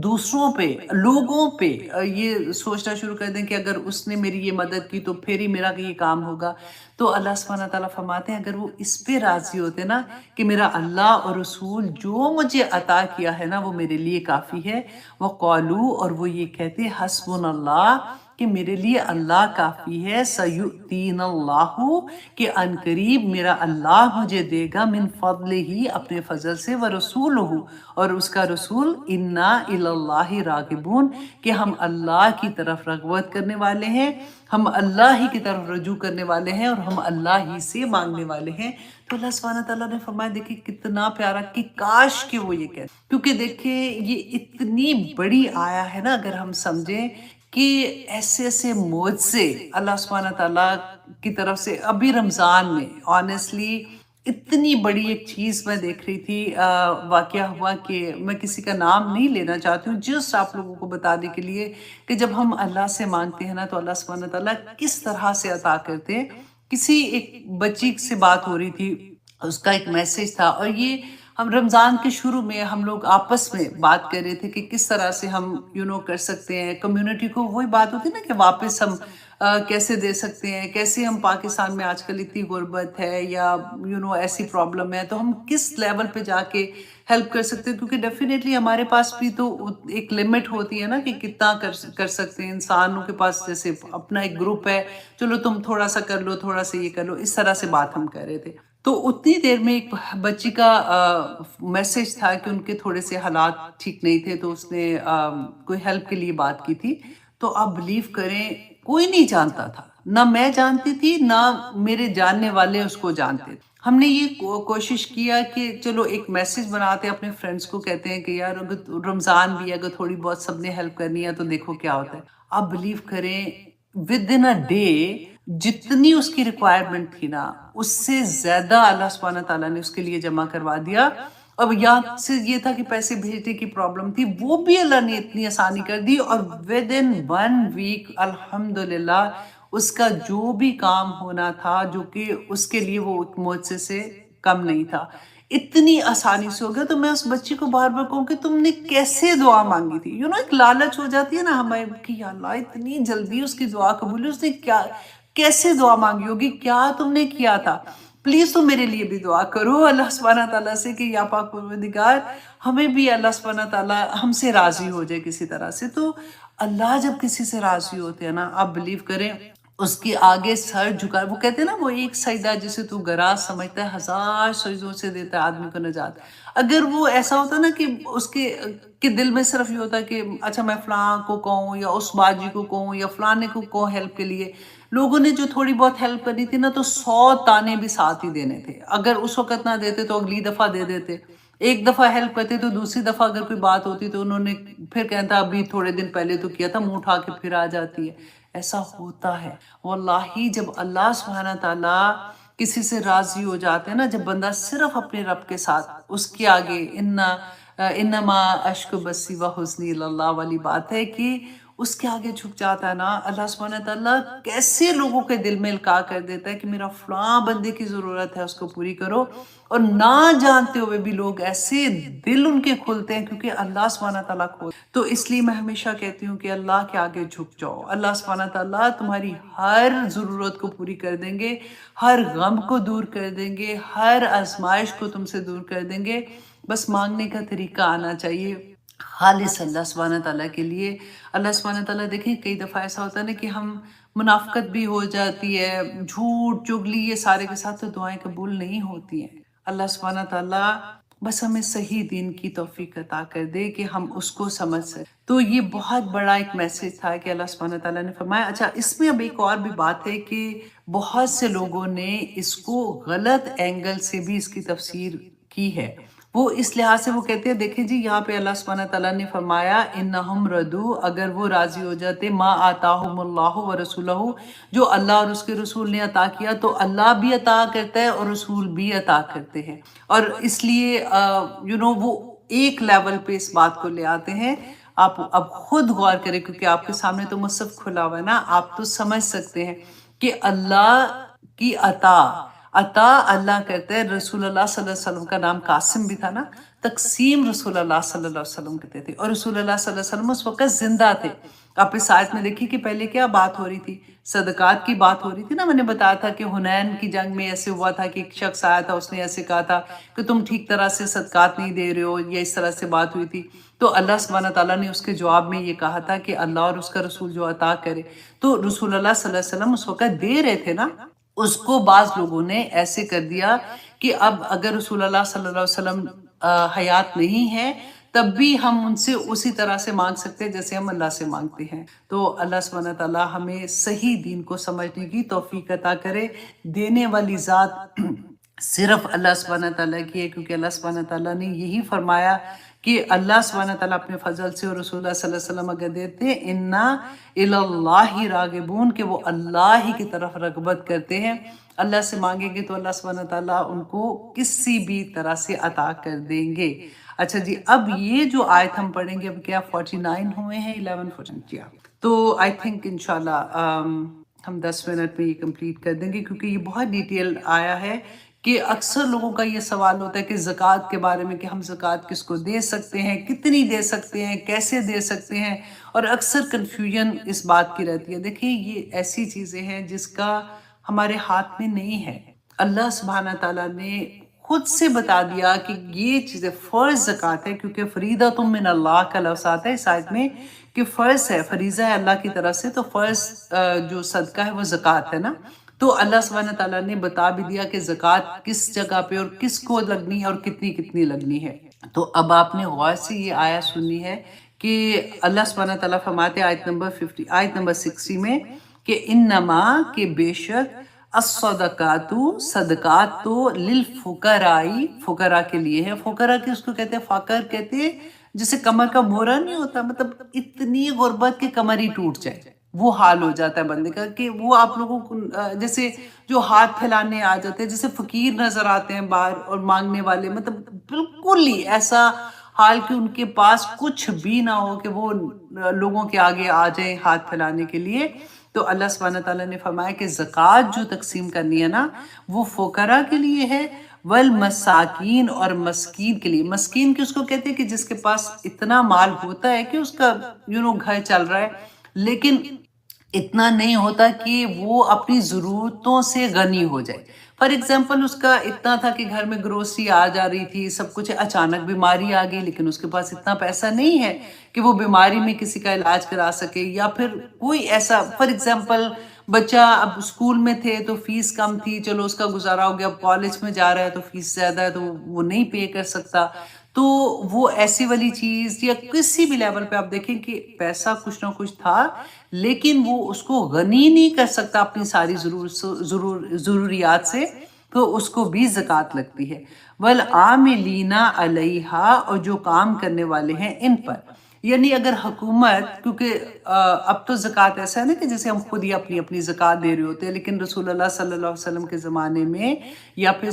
Speaker 1: دوسروں پہ، لوگوں پہ یہ سوچنا شروع کر دیں کہ اگر اس نے میری یہ مدد کی تو پھر ہی میرا یہ کام ہوگا، تو اللہ سبحانہ تعالیٰ فرماتے ہیں اگر وہ اس پہ راضی ہوتے نا کہ میرا اللہ اور رسول جو مجھے عطا کیا ہے نا وہ میرے لیے کافی ہے، وَقَالُوا اور وہ یہ کہتے حسبنا اللہ کہ میرے لیے اللہ کافی ہے، سَيُؤْتِينَ اللَّهُ کہ ان قریب میرا اللہ مجھے دے گا، من فضلہ ہی اپنے فضل سے، وَرَسُولُهُ اور اس کا رسول، اِنَّا إِلَى اللَّهِ راغبون کہ ہم اللہ کی طرف رغبت کرنے والے ہیں، ہم اللہ ہی کی طرف رجوع کرنے والے ہیں، اور ہم اللہ ہی سے مانگنے والے ہیں۔ تو اللہ سبحانہ تعالیٰ نے فرمایا، دیکھیں کتنا پیارا کہ کاش کہ وہ یہ کہتے، کیونکہ دیکھیں یہ اتنی بڑی آیا ہے نا، اگر ہم سمجھیں کہ ایسے ایسے معجزے اللہ سبحانہ تعالیٰ کی طرف سے، ابھی رمضان میں آنیسٹلی اتنی بڑی ایک چیز میں دیکھ رہی تھی، واقعہ ہوا کہ میں کسی کا نام نہیں لینا چاہتی ہوں، جسٹ آپ لوگوں کو بتانے کے لیے کہ جب ہم اللہ سے مانگتے ہیں نا تو اللہ سبحانہ تعالیٰ کس طرح سے عطا کرتے ہیں۔ کسی ایک بچی سے بات ہو رہی تھی، اس کا ایک میسج تھا، اور یہ ہم رمضان کے شروع میں ہم لوگ آپس میں بات کر رہے تھے کہ کس طرح سے ہم کر سکتے ہیں کمیونٹی کو، وہی بات ہوتی ہے نا کہ واپس ہم کیسے دے سکتے ہیں، کیسے ہم پاکستان میں آج کل اتنی غربت ہے یا ایسی پرابلم ہے تو ہم کس لیول پہ جا کے ہیلپ کر سکتے ہیں، کیونکہ ڈیفینیٹلی ہمارے پاس بھی تو ایک لمٹ ہوتی ہے نا کہ کتنا کر سکتے ہیں، انسانوں کے پاس جیسے اپنا ایک گروپ ہے، چلو تم تھوڑا سا کر لو، تھوڑا سا یہ کر لو، اس طرح سے بات ہم کر رہے تھے۔ تو اتنی دیر میں ایک بچی کا میسج تھا کہ ان کے تھوڑے سے حالات ٹھیک نہیں تھے، تو اس نے کوئی ہیلپ کے لیے بات کی تھی، تو آپ بلیو کریں کوئی نہیں جانتا تھا، نہ میں جانتی تھی نہ میرے جاننے والے اس کو جانتے تھے۔ ہم نے یہ کوشش کیا کہ چلو ایک میسج بناتے اپنے فرینڈس کو، کہتے ہیں کہ یار اگر رمضان بھی ہے، اگر تھوڑی بہت سب نے ہیلپ کرنی ہے تو دیکھو کیا ہوتا ہے۔ آپ بلیو کریں، ود ان اے ڈے جتنی اس کی ریکوائرمنٹ تھی نا، اس سے زیادہ اللہ سبحانہ تعالیٰ نے اس کے لیے جمع کروا دیا۔ اب یہاں سے یہ تھا کہ پیسے بھیجنے کی پرابلم تھی، وہ بھی اللہ نے اتنی آسانی کر دی، اور ود ان 1 ویک الحمدللہ اس کا جو بھی کام ہونا تھا، جو کہ اس کے لیے وہ ایک معجزے سے کم نہیں تھا، اتنی آسانی سے ہو گیا۔ تو میں اس بچی کو بار بار کہوں کہ تم نے کیسے دعا مانگی تھی؟ ایک لالچ ہو جاتی ہے نا ہمیں کہ یا اللہ اتنی جلدی اس کی دعا قبول ہوئی، اس نے کیا کیسے دعا مانگی ہوگی، کیا تم نے کیا تھا؟ پلیز تم میرے لیے بھی دعا کرو اللہ سبحانہ تعالیٰ سے کہ یا پاک پروردگار ہمیں بھی اللہ سبحانہ تعالیٰ ہم سے راضی ہو جائے کسی طرح سے۔ تو اللہ جب کسی سے راضی ہوتے ہیں نا، آپ بلیو کریں، اس کے آگے سر جھکا، وہ کہتے ہیں نا وہ ایک سجدہ جسے تو گراز سمجھتا ہے 1000 سجدوں سے دیتا ہے آدمی کو نجات۔ اگر وہ ایسا ہوتا نا کہ اس کے دل میں صرف یہ ہوتا کہ اچھا میں فلاں کو کہوں یا اس باجی کو کہوں یا فلانے کو کہوں ہیلپ کے لیے، لوگوں نے جو تھوڑی بہت ہیلپ کرنی تھی نا تو 100 تانے بھی ساتھ ہی دینے تھے۔ اگر اس وقت نہ دیتے تو اگلی دفعہ دے دیتے، ایک دفعہ ہیلپ کرتے تو دوسری دفعہ اگر کوئی بات ہوتی تو انہوں نے پھر کہتا ابھی تھوڑے دن پہلے تو کیا تھا، منہ اٹھا کے پھر آ جاتی ہے۔ ایسا ہوتا ہے واللہ، جب اللہ سبحانہ تعالیٰ کسی سے راضی ہو جاتے ہیں نا، جب بندہ صرف اپنے رب کے ساتھ اس کے آگے انما اشک بسی و حسنی اللہ والی بات ہے کہ اس کے آگے جھک جاتا ہے نا، اللہ سبحانہ تعالیٰ کیسے لوگوں کے دل میں القاع کر دیتا ہے کہ میرا فلاں بندے کی ضرورت ہے، اس کو پوری کرو، اور نہ جانتے ہوئے بھی لوگ ایسے دل ان کے کھلتے ہیں کیونکہ اللہ سبحانہ تعالیٰ کھول۔ تو اس لیے میں ہمیشہ کہتی ہوں کہ اللہ کے آگے جھک جاؤ، اللہ سبحانہ تعالیٰ تمہاری ہر ضرورت کو پوری کر دیں گے، ہر غم کو دور کر دیں گے، ہر آزمائش کو تم سے دور کر دیں گے۔ بس مانگنے کا طریقہ آنا چاہیے خالص اللہ سبحانہ تعالیٰ کے لیے۔ اللہ سبحانہ تعالیٰ دیکھیں کئی دفعہ ایسا ہوتا ہے نا کہ ہم منافقت بھی ہو جاتی ہے، جھوٹ چغلی یہ سارے کے ساتھ، تو دعائیں قبول نہیں ہوتی ہیں۔ اللہ سبحانہ تعالیٰ بس ہمیں صحیح دین کی توفیق عطا کر دے کہ ہم اس کو سمجھ سکیں۔ تو یہ بہت بڑا ایک میسج تھا کہ اللہ سبحانہ تعالیٰ نے فرمایا۔ اچھا، اس میں اب ایک اور بھی بات ہے کہ بہت سے لوگوں نے اس کو غلط اینگل سے بھی اس کی تفسیر کی ہے۔ وہ اس لحاظ سے وہ کہتے ہیں دیکھیں جی یہاں پہ اللہ سبحانہ تعالیٰ نے فرمایا انہم ردو، اگر وہ راضی ہو جاتے ما آتاہم اللہ و رسولہ، جو اللہ اور اس کے رسول نے عطا کیا، تو اللہ بھی عطا کرتا ہے اور رسول بھی عطا کرتے ہیں، اور اس لیے وہ ایک لیول پہ اس بات کو لے آتے ہیں۔ آپ اب خود غور کریں کیونکہ آپ کے سامنے تو مصحف کھلا ہوا ہے نا، آپ تو سمجھ سکتے ہیں کہ اللہ کی عطا اللہ کرتے ہیں۔ رسول اللہ صلی اللہ علیہ وسلم کا نام قاسم بھی تھا نا، تقسیم رسول اللہ صلی اللہ علیہ وسلم کہتے تھے، اور رسول اللہ صلی اللہ علیہ وسلم اس وقت زندہ تھے۔ آپ اس آیت میں دیکھیے کہ پہلے کیا بات ہو رہی تھی، صدقات کی بات ہو رہی تھی نا۔ میں نے بتایا تھا کہ حنین کی جنگ میں ایسے ہوا تھا کہ ایک شخص آیا تھا، اس نے ایسے کہا تھا کہ تم ٹھیک طرح سے صدقات نہیں دے رہے ہو، یا اس طرح سے بات ہوئی تھی۔ تو اللہ سبحانہ تعالیٰ نے اس کے جواب میں یہ کہا تھا کہ اللہ اور اس کا رسول جو عطا کرے، تو رسول اللہ صلی اللہ علیہ وسلم اس وقت دے رہے تھے نا۔ اس کو بعض لوگوں نے ایسے کر دیا کہ اب اگر رسول اللہ صلی اللہ علیہ وسلم حیات نہیں ہے تب بھی ہم ان سے اسی طرح سے مانگ سکتے ہیں جیسے ہم اللہ سے مانگتے ہیں۔ تو اللہ سبحانہ تعالیٰ ہمیں صحیح دین کو سمجھنے کی توفیق عطا کرے۔ دینے والی ذات صرف اللہ سبحانہ تعالیٰ کی ہے، کیونکہ اللہ سبحانہ تعالیٰ نے یہی فرمایا کہ اللہ سبحانہ تعالیٰ اپنے فضل سے اور رسول اللہ صلی اللہ علیہ وسلم اگر دیتے ہیں اِنَّا إِلَى اللَّهِ راغبون، کہ وہ اللہ ہی کی طرف رغبت کرتے ہیں۔ اللہ سے مانگیں گے تو اللہ سبحانہ تعالیٰ ان کو کسی بھی طرح سے عطا کر دیں گے۔ اچھا جی، اب یہ جو آیت ہم پڑھیں گے، اب کیا 49 ہوئے ہیں، 11 14 کیا، تو آئی تھنک انشاءاللہ ہم 10 منٹ میں یہ کمپلیٹ کر دیں گے، کیونکہ یہ بہت ڈیٹیل آیا ہے کہ اکثر لوگوں کا یہ سوال ہوتا ہے کہ زکوٰۃ کے بارے میں، کہ ہم زکوٰۃ کس کو دے سکتے ہیں، کتنی دے سکتے ہیں، کیسے دے سکتے ہیں، اور اکثر کنفیوژن اس بات کی رہتی ہے۔ دیکھیں یہ ایسی چیزیں ہیں جس کا ہمارے ہاتھ میں نہیں ہے۔ اللہ سبحانہ تعالیٰ نے خود سے بتا دیا کہ یہ چیزیں فرض زکوٰۃ ہے، کیونکہ فریضۃ من اللہ کا لفظ آتا ہے اس آیت میں کہ فرض ہے، فریضہ ہے اللہ کی طرف سے، تو فرض جو صدقہ ہے وہ زکوٰۃ ہے نا۔ تو اللہ سبحانہ تعالیٰ نے بتا بھی دیا کہ زکوٰۃ کس جگہ پہ اور کس کو لگنی ہے اور کتنی کتنی لگنی ہے۔ تو اب آپ نے غور سے یہ آیت سنی ہے کہ اللہ سبحانہ تعالیٰ فرماتے ہیں آیت نمبر 60 میں کہ انما، کہ بے شک الصدقاتو صدقات تو للفقرائی فقراء کے لیے ہے. فقراء کے اس کو کہتے ہیں فقر کہتے ہیں جسے کمر کا مورا نہیں ہوتا, مطلب اتنی غربت کہ کمر ہی ٹوٹ جائے, وہ حال ہو جاتا ہے بندے کا کہ وہ آپ لوگوں کو جیسے جو ہاتھ پھیلانے آ جاتے ہیں, جیسے فقیر نظر آتے ہیں باہر اور مانگنے والے, مطلب بالکل ہی ایسا حال کہ ان کے پاس کچھ بھی نہ ہو کہ وہ لوگوں کے آگے آ جائیں ہاتھ پھیلانے کے لیے. تو اللہ سبحانہ تعالیٰ نے فرمایا کہ زکوٰۃ جو تقسیم کرنی ہے نا وہ فقراء کے لیے ہے, والمساکین اور مسکین کے لیے. مسکین کس کو کہتے ہیں کہ جس کے پاس اتنا مال ہوتا ہے کہ اس کا گھر چل رہا ہے, لیکن اتنا نہیں ہوتا کہ وہ اپنی ضرورتوں سے غنی ہو جائے. فار ایگزامپل اس کا اتنا تھا کہ گھر میں گروسری آ جا رہی تھی, سب کچھ, اچانک بیماری آ گئی, لیکن اس کے پاس اتنا پیسہ نہیں ہے کہ وہ بیماری میں کسی کا علاج کرا سکے, یا پھر کوئی ایسا, فار ایگزامپل بچہ اب اسکول میں تھے تو فیس کم تھی, چلو اس کا گزارا ہو گیا, اب کالج میں جا رہا ہے تو فیس زیادہ ہے تو وہ نہیں پے کر سکتا. تو وہ ایسی والی چیز, یا کسی بھی لیول پہ آپ دیکھیں کہ پیسہ کچھ نہ کچھ تھا لیکن وہ اس کو غنی نہیں کر سکتا اپنی ساری ضروریات سے, تو اس کو بھی زکوٰۃ لگتی ہے. والعاملین علیہا, اور جو کام کرنے والے ہیں ان پر. یعنی اگر حکومت, کیونکہ اب تو زکوٰۃ ایسا ہے نا کہ جیسے ہم خود ہی اپنی اپنی زکوٰۃ دے رہے ہوتے ہیں, لیکن رسول اللہ صلی اللہ علیہ وسلم کے زمانے میں یا پھر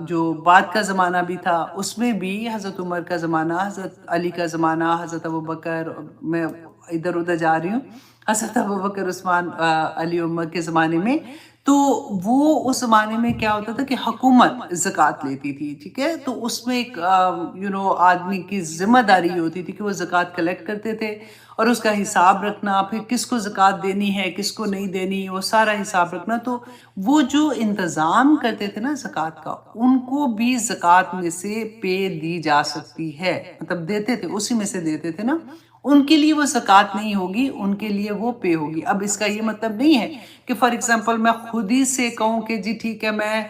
Speaker 1: جو بعد کا زمانہ بھی تھا اس میں بھی, حضرت عمر کا زمانہ, حضرت علی کا زمانہ, حضرت ابوبکر, میں ادھر ادھر جا رہی ہوں, حضرت ابوبکر, عثمان, علی, عمر کے زمانے میں, تو وہ اس زمانے میں کیا ہوتا تھا کہ حکومت زکوٰۃ لیتی تھی, ٹھیک ہے, تو اس میں ایک آدمی کی ذمہ داری ہوتی تھی کہ وہ زکوٰۃ کلیکٹ کرتے تھے, اور اس کا حساب رکھنا, پھر کس کو زکوٰۃ دینی ہے کس کو نہیں دینی, وہ سارا حساب رکھنا. تو وہ جو انتظام کرتے تھے نا زکوٰۃ کا, ان کو بھی زکوٰۃ میں سے پے دی جا سکتی ہے, مطلب دیتے تھے, اسی میں سے دیتے تھے نا, ان کے لیے وہ زکوٰۃ نہیں ہوگی, ان کے لیے وہ پے ہوگی. اب اس کا یہ مطلب نہیں ہے کہ فار ایگزامپل میں خود ہی سے کہوں کہ جی ٹھیک ہے میں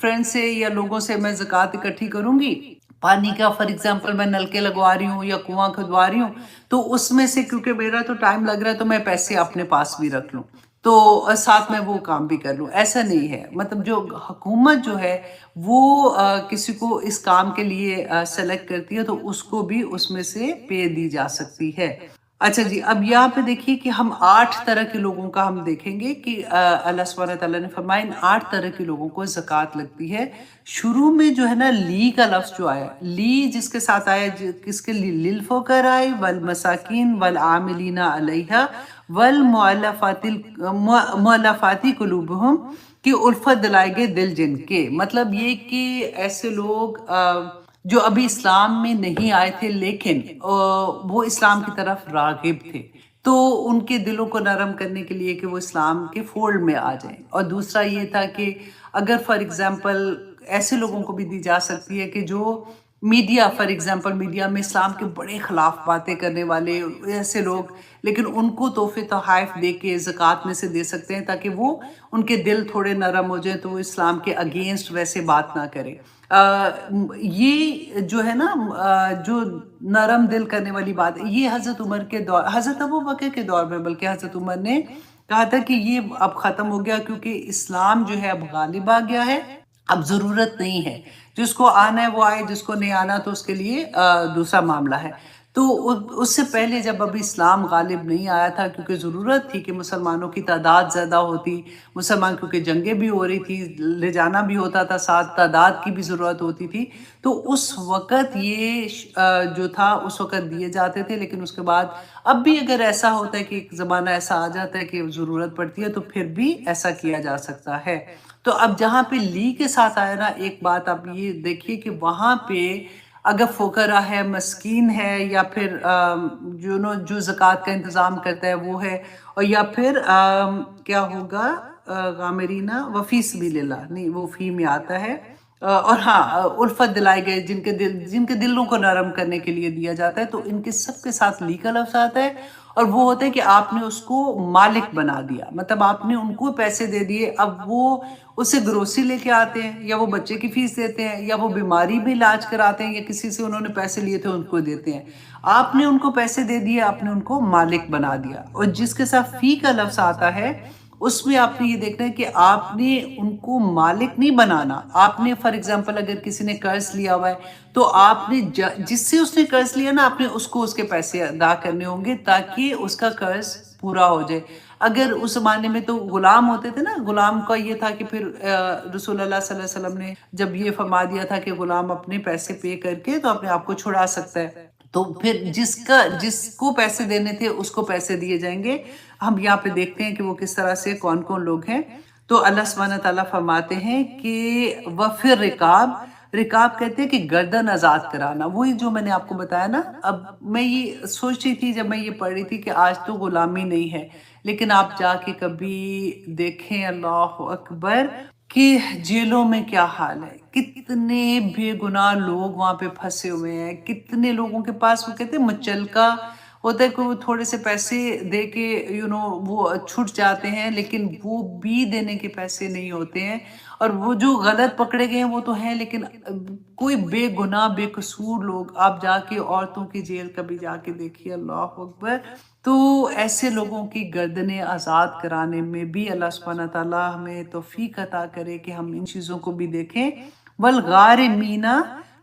Speaker 1: فرینڈ سے یا لوگوں سے میں زکوٰۃ اکٹھی کروں گی پانی کا, فار ایگزامپل میں نلکے لگوا رہی ہوں یا کنواں کھدوا رہی ہوں, تو اس میں سے کیونکہ میرا تو ٹائم لگ رہا ہے تو میں پیسے اپنے پاس بھی رکھ لوں, تو ساتھ میں وہ کام بھی کر لوں. ایسا نہیں ہے, مطلب جو حکومت جو ہے وہ کسی کو اس کام کے لیے سلیکٹ کرتی ہے تو اس کو بھی اس میں سے پے دی جا سکتی ہے. اچھا جی, اب یہاں پہ دیکھیے کہ ہم 8 طرح کے لوگوں کا ہم دیکھیں گے کہ اللہ سبحانہ تعالیٰ نے فرمایا ان 8 طرح کے لوگوں کو زکوٰۃ لگتی ہے. شروع میں جو ہے نا لی کا لفظ جو آیا, لی جس کے ساتھ آیا, کس کے لیے, للفقراء والمساکین والعاملین علیہا والمؤلفات قلوبہم, کہ الفت دلائے گئے دل جن کے. مطلب یہ کہ ایسے لوگ جو ابھی اسلام میں نہیں آئے تھے لیکن وہ اسلام کی طرف راغب تھے, تو ان کے دلوں کو نرم کرنے کے لیے کہ وہ اسلام کے فولڈ میں آ جائیں. اور دوسرا یہ تھا کہ اگر فار ایگزامپل ایسے لوگوں کو بھی دی جا سکتی ہے کہ جو میڈیا, فار ایگزامپل میڈیا میں اسلام کے بڑے خلاف باتیں کرنے والے ایسے لوگ, لیکن ان کو تحفے تحائف دے کے زکوٰۃ میں سے دے سکتے ہیں تاکہ وہ ان کے دل تھوڑے نرم ہو جائیں تو وہ اسلام کے اگینسٹ ویسے بات نہ کریں. یہ جو ہے نا جو نرم دل کرنے والی بات ہے, یہ حضرت عمر کے دور, حضرت ابوبکر کے دور میں, بلکہ حضرت عمر نے کہا تھا کہ یہ اب ختم ہو گیا کیونکہ اسلام جو ہے اب غالب آ گیا ہے, اب ضرورت نہیں ہے, جس کو آنا ہے وہ آئے, جس کو نہیں آنا تو اس کے لیے دوسرا معاملہ ہے. تو اس سے پہلے جب ابھی اسلام غالب نہیں آیا تھا, کیونکہ ضرورت تھی کہ مسلمانوں کی تعداد زیادہ ہوتی, مسلمان کیونکہ جنگیں بھی ہو رہی تھی, لے جانا بھی ہوتا تھا, ساتھ تعداد کی بھی ضرورت ہوتی تھی, تو اس وقت یہ جو تھا اس وقت دیے جاتے تھے. لیکن اس کے بعد اب بھی اگر ایسا ہوتا ہے کہ ایک زمانہ ایسا آ جاتا ہے کہ ضرورت پڑتی ہے تو پھر بھی ایسا کیا جا سکتا ہے. تو اب جہاں پہ لی کے ساتھ آیا نا, ایک بات آپ یہ دیکھیے کہ وہاں پہ اگر فقراء ہے, مسکین ہے, یا پھر جو زکوٰۃ کا انتظام کرتا ہے وہ ہے, اور یا پھر کیا ہوگا, غامرین وفی سبیل اللہ, نہیں وہ فی میں آتا ہے, اور ہاں الفت دلائے گئے جن کے دلوں کو نرم کرنے کے لیے دیا جاتا ہے, تو ان کے سب کے ساتھ لی کا لفظ آتا ہے. اور وہ ہوتا ہے کہ آپ نے اس کو مالک بنا دیا, مطلب آپ نے ان کو پیسے دے دیے, اب وہ اس سے گروسری لے کے آتے ہیں, یا وہ بچے کی فیس دیتے ہیں, یا وہ بیماری بھی علاج کراتے ہیں, یا کسی سے انہوں نے پیسے لیے تھے ان کو دیتے ہیں. آپ نے ان کو پیسے دے دیے, آپ نے ان کو مالک بنا دیا. اور جس کے ساتھ فی کا لفظ آتا ہے اس میں آپ نے یہ دیکھنا ہے کہ آپ نے ان کو مالک نہیں بنانا. آپ نے فار ایگزامپل اگر کسی نے قرض لیا ہوا ہے تو آپ نے جس سے اس نے قرض لیا نا، آپ نے اس کو اس کے پیسے ادا کرنے ہوں گے تاکہ اس کا قرض پورا ہو جائے. اگر اس زمانے میں تو غلام ہوتے تھے نا، غلام کا یہ تھا کہ پھر رسول اللہ صلی اللہ علیہ وسلم نے جب یہ فرما دیا تھا کہ غلام اپنے پیسے پے کر کے تو اپنے آپ کو چھڑا سکتا ہے، تو پھر جس کو پیسے دینے تھے اس کو پیسے دیے جائیں گے. ہم یہاں پہ دیکھتے ہیں کہ وہ کس طرح سے کون کون لوگ ہیں. تو اللہ سبحانہ تعالیٰ فرماتے ہیں کہ وفر رکاب، رکاب کہتے ہیں کہ گردن آزاد کرانا. وہی جو میں نے آپ کو بتایا نا. اب میں یہ سوچ رہی تھی جب میں یہ پڑھ رہی تھی کہ آج تو غلامی نہیں ہے، لیکن آپ جا کے کبھی دیکھیں، اللہ اکبر، کہ جیلوں میں کیا حال ہے. کتنے بے گناہ لوگ وہاں پہ پھنسے ہوئے ہیں. کتنے لوگوں کے پاس وہ کہتے ہیں مچلکا ہوتا ہے کہ وہ تھوڑے سے پیسے دے کے وہ چھٹ جاتے ہیں، لیکن وہ بھی دینے کے پیسے نہیں ہوتے ہیں. اور وہ جو غلط پکڑے گئے ہیں وہ تو ہیں، لیکن کوئی بے گناہ بے قصور لوگ، آپ جا کے عورتوں کی جیل کبھی جا کے دیکھیے، اللہ اکبر. تو ایسے لوگوں کی گردنیں آزاد کرانے میں بھی اللہ سبحانہ تعالیٰ ہمیں توفیق عطا کرے کہ ہم ان چیزوں کو بھی دیکھیں. والغارمین،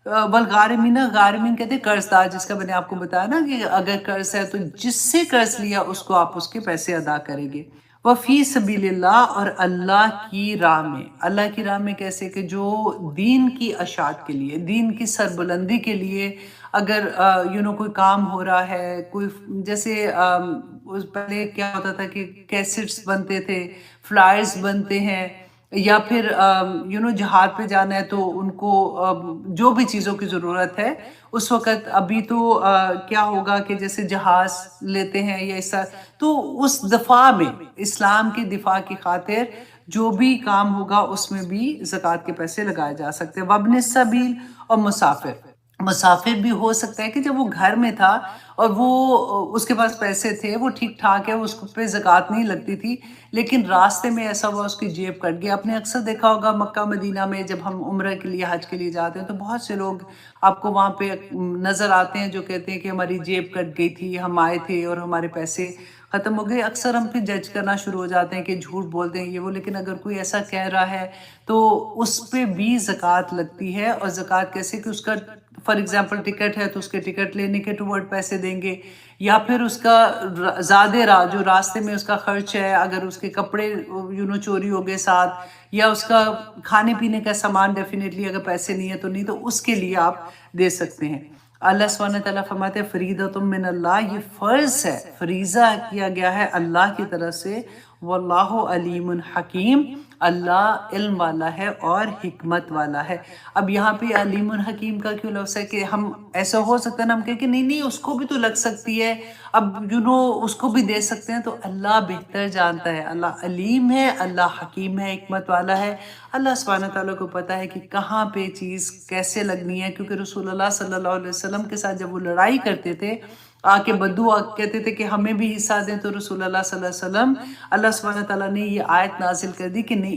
Speaker 1: والغارمین، غارمین کہتے ہیں قرض دار، جس کا میں نے آپ کو بتایا نا کہ اگر قرض ہے تو جس سے قرض لیا اس کو آپ اس کے پیسے ادا کریں گے. وفی سبیل اللہ، اور اللہ کی راہ میں. اللہ کی راہ میں کیسے؟ کہ جو دین کی اشاعت کے لیے، دین کی سربلندی کے لیے اگر کوئی کام ہو رہا ہے، کوئی جیسے پہلے کیا ہوتا تھا کہ کیسٹس بنتے تھے، فلائرز بنتے ہیں، یا پھر جہاد پہ جانا ہے تو ان کو جو بھی چیزوں کی ضرورت ہے اس وقت. ابھی تو کیا ہوگا کہ جیسے جہاز لیتے ہیں یا ایسا، تو اس دفاع میں، اسلام کی دفاع کی خاطر جو بھی کام ہوگا اس میں بھی زکوٰۃ کے پیسے لگائے جا سکتے ہیں. وابن السبیل، اور مسافر. مسافر بھی ہو سکتا ہے کہ جب وہ گھر میں تھا اور وہ اس کے پاس پیسے تھے، وہ ٹھیک ٹھاک ہے، اس پہ زکوٰۃ نہیں لگتی تھی، لیکن راستے میں ایسا ہوا اس کی جیب کٹ گیا. آپ نے اکثر دیکھا ہوگا مکہ مدینہ میں جب ہم عمرہ کے لیے، حج کے لیے جاتے ہیں تو بہت سے لوگ آپ کو وہاں پہ نظر آتے ہیں جو کہتے ہیں کہ ہماری جیب کٹ گئی تھی، ہم آئے تھے اور ہمارے پیسے ختم ہو گئے. اکثر ہم پھر جج کرنا شروع ہو جاتے ہیں کہ جھوٹ بولتے ہیں یہ وہ، لیکن اگر کوئی ایسا کہہ رہا ہے تو اس پہ بھی زکوٰۃ لگتی ہے. اور زکوٰۃ کیسے؟ کہ اس کا فار ایگزامپل ٹکٹ ہے تو اس کے ٹکٹ لینے کے ٹورڈ پیسے دیں گے، یا پھر اس کا زیادہ راہ جو راستے میں اس کا خرچ ہے، اگر اس کے کپڑے چوری ہو گئے ساتھ، یا اس کا کھانے پینے کا سامان، ڈیفینیٹلی اگر پیسے نہیں ہے تو نہیں، تو اس کے لیے آپ دے سکتے ہیں. اللہ سبحانہ تعالیٰ فرماتے ہیں فریضۃ من اللہ، یہ فرض ہے، فریضہ کیا گیا ہے اللہ کی طرف سے. واللہ علیم حکیم، اللہ علم والا ہے اور حکمت والا ہے. اب یہاں پہ علیم الحکیم کا کیوں لفظ ہے؟ کہ ہم ایسا ہو سکتا ہے نا ہم کہیں کہ نہیں اس کو بھی تو لگ سکتی ہے، اب اس کو بھی دے سکتے ہیں. تو اللہ بہتر جانتا ہے، اللہ علیم ہے، اللہ حکیم ہے، حکمت والا ہے. اللہ سبحانہ تعالیٰ کو پتہ ہے کہ کہاں پہ چیز کیسے لگنی ہے. کیونکہ رسول اللہ صلی اللہ علیہ وسلم کے ساتھ جب وہ لڑائی کرتے تھے، آ کے بدو کہتے تھے کہ ہمیں بھی حصہ دیں، تو رسول اللہ صلی اللہ علیہ وسلم، اللہ سبحانہ تعالیٰ نے یہ آیت نازل کر دی کہ نہیں،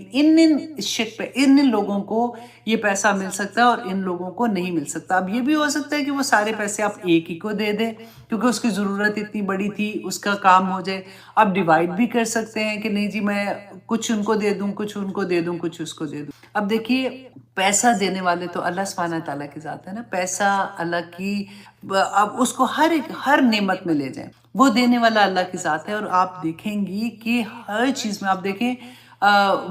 Speaker 1: ان لوگوں کو یہ پیسہ مل سکتا ہے اور ان لوگوں کو نہیں مل سکتا. اب یہ بھی ہو سکتا ہے کہ وہ سارے پیسے آپ ایک ہی کو دے دیں کیونکہ اس کی ضرورت اتنی بڑی تھی، اس کا کام ہو جائے. آپ ڈیوائڈ بھی کر سکتے ہیں کہ نہیں جی میں کچھ ان کو دے دوں، کچھ ان کو دے دوں، کچھ اس کو دے دوں. اب دیکھیے، پیسہ دینے والے تو اللہ سبحانہ تعالیٰ کی ذات ہے نا. پیسہ اللہ کی، اب اس کو ہر نعمت میں لے جائیں، وہ دینے والا اللہ کی ذات ہے. اور آپ دیکھیں گی کہ ہر چیز میں آپ دیکھیں،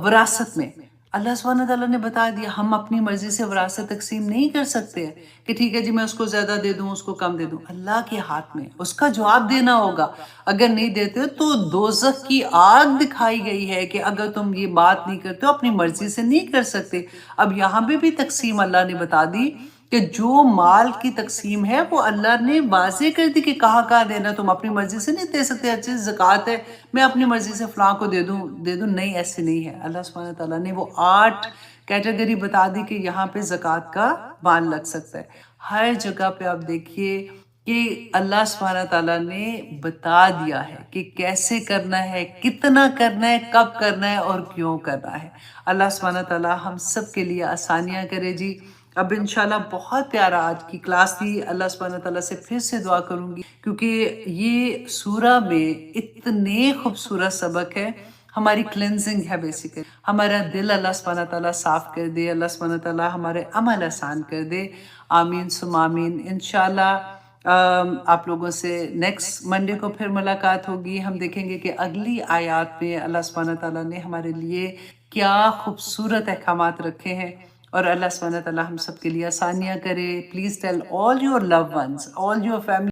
Speaker 1: وراثت میں اللہ سبحانہ تعالیٰ نے بتا دیا ہم اپنی مرضی سے وراثت تقسیم نہیں کر سکتے کہ ٹھیک ہے جی میں اس کو زیادہ دے دوں، اس کو کم دے دوں. اللہ کے ہاتھ میں، اس کا جواب دینا ہوگا. اگر نہیں دیتے تو دوزخ کی آگ دکھائی گئی ہے کہ اگر تم یہ بات نہیں کرتے اپنی مرضی سے نہیں کر سکتے. اب یہاں پہ بھی تقسیم اللہ نے بتا دی کہ جو مال کی تقسیم ہے وہ اللہ نے واضح کر دی کہ کہاں دینا. تم اپنی مرضی سے نہیں دے سکتے. اچھا زکوٰۃ ہے، میں اپنی مرضی سے فلاں کو دے دوں، نہیں، ایسے نہیں ہے. اللہ سبحانہ تعالیٰ نے وہ 8 کیٹیگری بتا دی کہ یہاں پہ زکوٰۃ کا مال لگ سکتا ہے. ہر جگہ پہ آپ دیکھیے کہ اللہ سبحانہ تعالیٰ نے بتا دیا ہے کہ کیسے کرنا ہے، کتنا کرنا ہے، کب کرنا ہے اور کیوں کرنا ہے. اللہ سبحانہ تعالیٰ ہم سب کے لیے آسانیاں کرے جی. اب انشاءاللہ بہت پیارا آج کی کلاس تھی. اللہ سبحانہ تعالیٰ سے پھر سے دعا کروں گی کیونکہ یہ سورہ میں اتنے خوبصورت سبق ہے. ہماری کلینزنگ ہے بیسیکلی. ہمارا دل اللہ سبحانہ تعالیٰ صاف کر دے، اللہ سبحانہ تعالیٰ ہمارے عمل آسان کر دے. آمین ثم آمین. انشاءاللہ آپ لوگوں سے نیکسٹ منڈے کو پھر ملاقات ہوگی. ہم دیکھیں گے کہ اگلی آیات میں اللہ سبحانہ تعالیٰ نے ہمارے لیے کیا خوبصورت احکامات رکھے ہیں، اور اللہ سبحانہ تعالیٰ ہم سب کے لیے آسانیاں کرے. Please tell all your love ones, all your family